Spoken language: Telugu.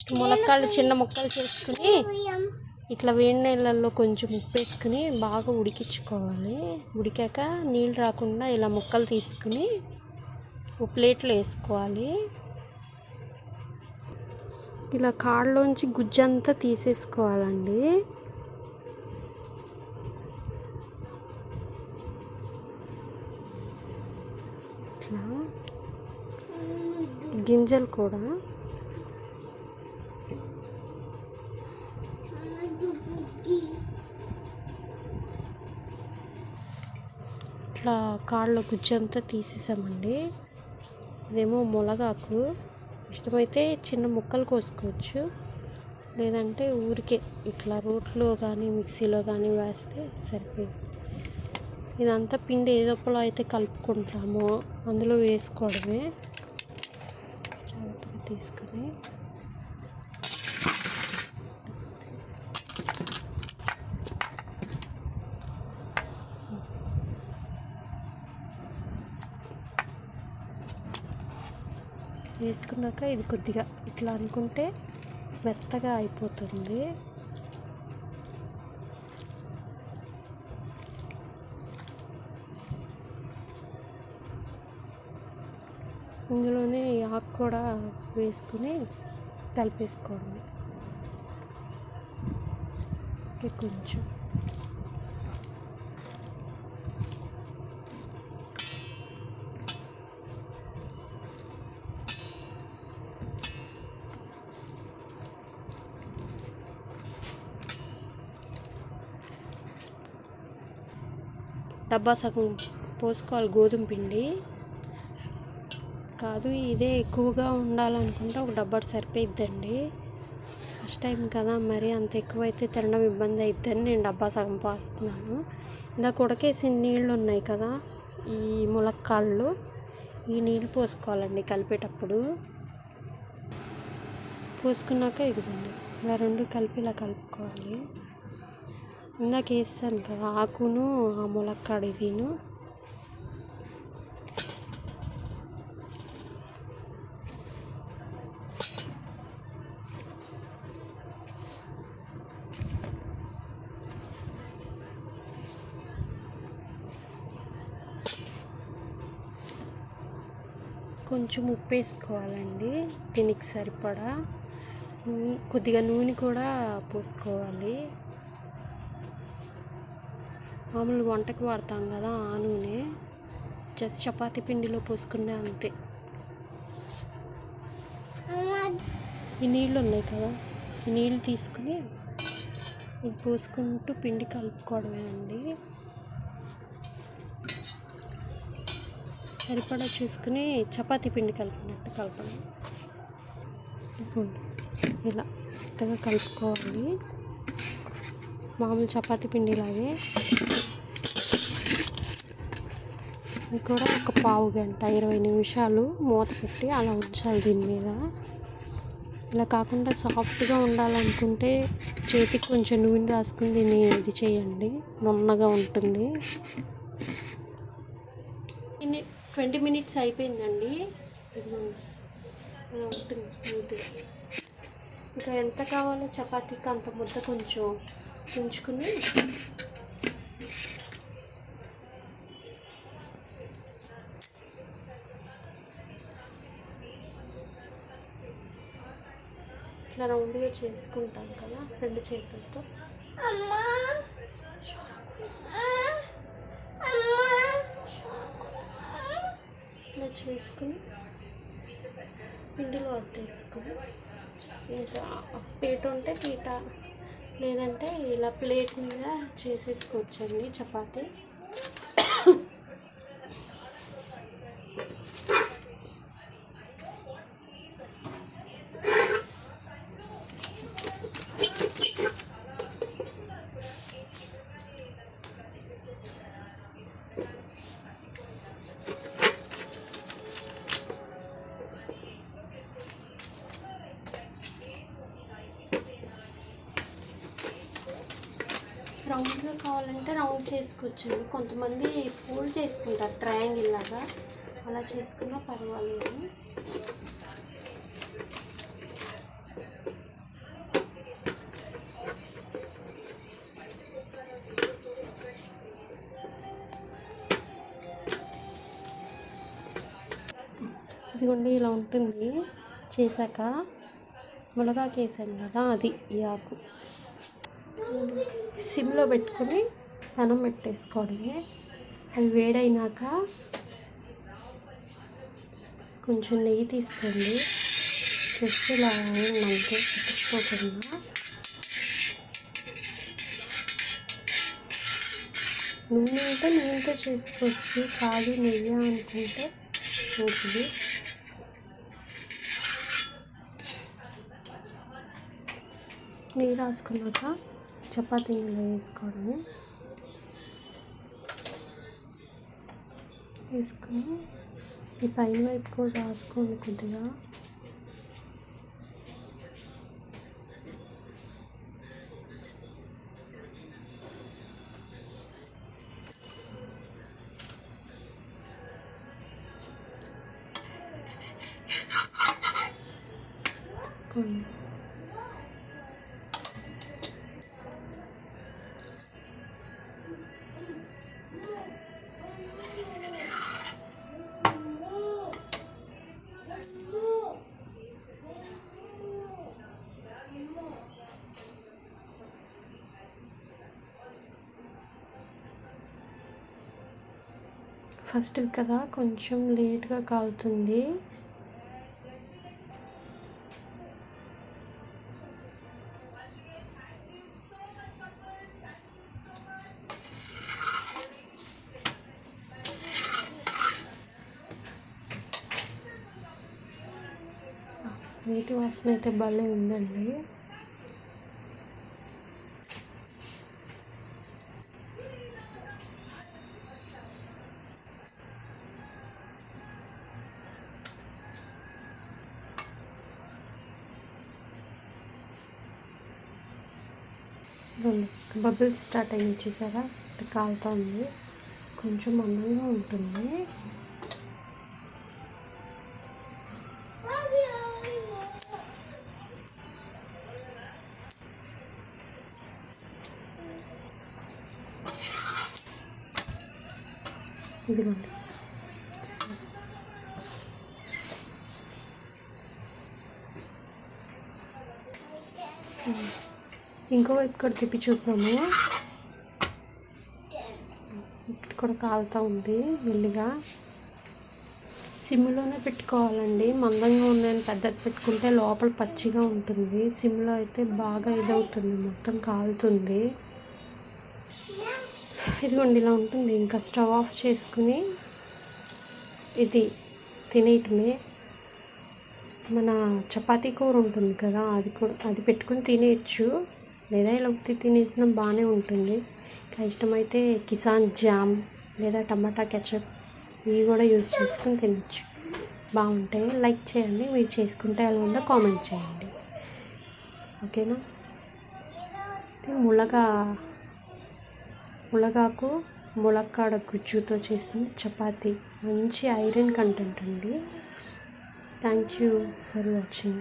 ములక్కాళ్ళు చిన్న ముక్కలు చేసుకుని ఇట్లా వేడి నీళ్ళల్లో కొంచెం ఉప్పు వేసుకుని బాగా ఉడికించుకోవాలి. ఉడికాక నీళ్ళు రాకుండా ఇలా ముక్కలు తీసుకుని ఒక ప్లేట్లో వేసుకోవాలి. ఇలా కాళ్ళలోంచి గుజ్జంతా తీసేసుకోవాలండి. ఇట్లా గింజలు కూడా ఇట్లా కాళ్ళలో గుజ్జంతా తీసేసామండి. ఇదేమో మునగాకు. ఇష్టమైతే చిన్న ముక్కలు కోసుకోవచ్చు, లేదంటే ఊరికే ఇట్లా రోట్లో కానీ మిక్సీలో కానీ వేస్తే సరిపోయింది. ఇదంతా పిండి ఏదోపలో అయితే కలుపుకుంటామో అందులో వేసుకోవడమే. జాగ్రత్తగా తీసుకొని వేసుకున్నాక ఇది కొద్దిగా ఇట్లా అనుకుంటే మెత్తగా అయిపోతుంది. ఇందులోనే ఆకు కూడా వేసుకుని కలిపేసుకోవడం. కొంచెం డబ్బా సగం పోసుకోవాలి గోధుమ పిండి. కాదు ఇదే ఎక్కువగా ఉండాలనుకుంటే ఒక డబ్బా సరిపోయిద్దండి. ఫస్ట్ టైం కదా, మరి అంత ఎక్కువైతే తినడం ఇబ్బంది అవుతుందని నేను డబ్బా సగం పోస్తున్నాను. ఇందాక ఉడకేసిన నీళ్ళు ఉన్నాయి కదా, ఈ ములక్కాళ్ళు, ఈ నీళ్ళు పోసుకోవాలండి కలిపేటప్పుడు. పోసుకున్నాక ఇదిగోండి ఇలా రెండు కలిపి ఇలా కలుపుకోవాలి. ఇందాక వేస్తాను కదా ఆకును ఆ ములక్కాడ ఇదిను. కొంచెం ఉప్పు వేసుకోవాలండి దీనికి సరిపడా. కొద్దిగా నూనె కూడా పోసుకోవాలి. మామూలు వంటకి వాడతాం కదా ఆ నూనె, జస్ట్ చపాతీ పిండిలో పోసుకునే అంతే. ఈ నీళ్ళు ఉన్నాయి కదా, ఈ నీళ్ళు తీసుకుని ఇది పోసుకుంటూ పిండి కలుపుకోవడమే అండి. సరిపడా చూసుకుని చపాతీ పిండి కలిపినట్టు కలపడం. ఇలా మెత్తగా కలుపుకోవాలి, మామూలు చపాతీ పిండిలాగే. ఇది కూడా ఒక పావు గంట 20 నిమిషాలు మూత పెట్టి అలా ఉంచాలి దీని మీద. ఇలా కాకుండా సాఫ్ట్గా ఉండాలనుకుంటే చేతికి కొంచెం నూనె రాసుకుని దీన్ని ఇది చేయండి, నున్నగా ఉంటుంది. 20 మినిట్స్ అయిపోయిందండి. ఇలా ఉంటుంది స్మూత్గా. ఇంకా ఎంత కావాలో చపాతీకి అంత ముద్ద కొంచెం ఉంచుకుని ఇట్లా రౌండ్గా చేసుకుంటాం కదా రెండు చేతులతో. ఇట్లా చేసుకుని పిండిలో అద్దేసుకుని, ఇంకా పీట ఉంటే పీట, లేదంటే ఇలా ప్లేట్ మీద చేసేసుకోవచ్చండి చపాతీ. రౌండ్గా కావాలంటే రౌండ్ చేసుకోవచ్చండి. కొంతమంది ఫోల్డ్ చేసుకుంటారు ట్రయాంగిల్ లాగా, అలా చేసుకున్నా పర్వాలేదు. ఇదిగోండి ఇలా ఉంటుంది. చేశాక మునగాకు వేసాను కదా, అది ఈ ఆకు సిమ్లో పెట్టుకొని పెనం పెట్టేసుకోవడమే. అది వేడైనాక కొంచెం నెయ్యి తీసుకోండి. జస్ట్ ఇలా అంతే, పెట్టుకోకుండా. నూనె అంటే నూనెతో చేసుకోవచ్చు, కాదు నెయ్యి అనుకుంటే మంచిది. నెయ్యి రాసుకున్నాక చపాతీ నెల వేసుకోవడము. వేసుకొని ఈ పైన వైపు కూడా రాసుకోండి కొద్దిగా. ఫస్ట్ కదా కొంచెం లేట్గా కాలుతుంది. నీటి వాసన అయితే భలే ఉందండి. బబుల్స్ స్టార్ట్ అయ్యి చూసారా, కాలుతా ఉంది. కొంచెం మందంగా ఉంటుంది. ఇదిగోండి, ఇంకో వైపు కూడా తిప్పి చూద్దాము. ఇక్కడ కూడా కాలుతూ ఉంది మెల్లిగా. సిమ్లోనే పెట్టుకోవాలండి. మందంగా ఉందని పెద్దది పెట్టుకుంటే లోపల పచ్చిగా ఉంటుంది. సిమ్లో అయితే బాగా ఇదవుతుంది, మొత్తం కాలుతుంది. ఇదిగోండి ఇలా ఉంటుంది. ఇంకా స్టవ్ ఆఫ్ చేసుకుని ఇది తినేయటమే. మన చపాతీ కూర ఉంటుంది కదా, అది పెట్టుకుని తినేయచ్చు, లేదా ఇలా ఉత్తి తినేసిన బాగానే ఉంటుంది. ఇంకా ఇష్టమైతే కిసాన్ జామ్ లేదా టమాటా కెచప్ ఇవి కూడా యూజ్ చేసుకుని తినచ్చు, బాగుంటాయి. లైక్ చేయండి, మీరు చేసుకుంటే ఎలా ఉందో కామెంట్ చేయండి, ఓకేనా. మునగాకు ములక్కాడ గుజ్జుతో చేసిన చపాతీ, మంచి ఐరన్ కంటెంట్ అండి. Thank you for watching.